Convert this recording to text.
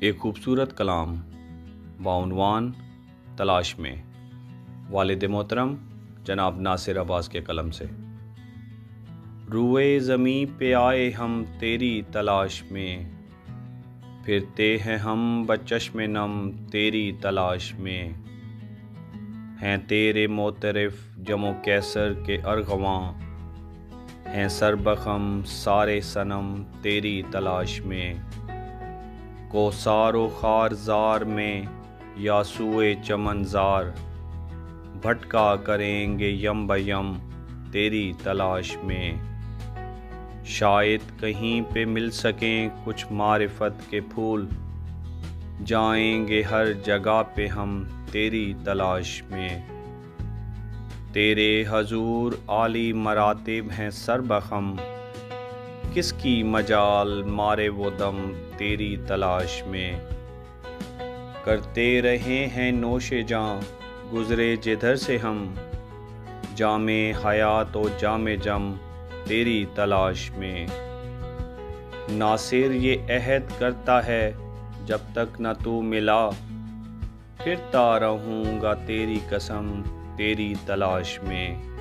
एक खूबसूरत कलाम बाउनवान तलाश में वालिद मोहतरम जनाब नासिर अब्बास के कलम से। रुए ज़मीं पे आए हम तेरी तलाश में, फिरते हैं हम बचश्मे नम तेरी तलाश में। हैं तेरे मोतरफ जमो कैसर के अरगवां, हैं सरबखम सारे सनम तेरी तलाश में। कोसारो खारजार में यासुए चमनजार, भटका करेंगे यम बयम तेरी तलाश में। शायद कहीं पे मिल सकें कुछ मारिफत के फूल, जाएंगे हर जगह पे हम तेरी तलाश में। तेरे हजूर आली मरातिब हैं सरबखम, किसकी मजाल मारे वो दम तेरी तलाश में। करते रहे हैं नोशे जां गुज़रे जिधर से हम, जामे हयात ओ जामे जम तेरी तलाश में। नासिर ये अहद करता है जब तक न तू मिला, फिरता रहूँगा तेरी कसम तेरी तलाश में।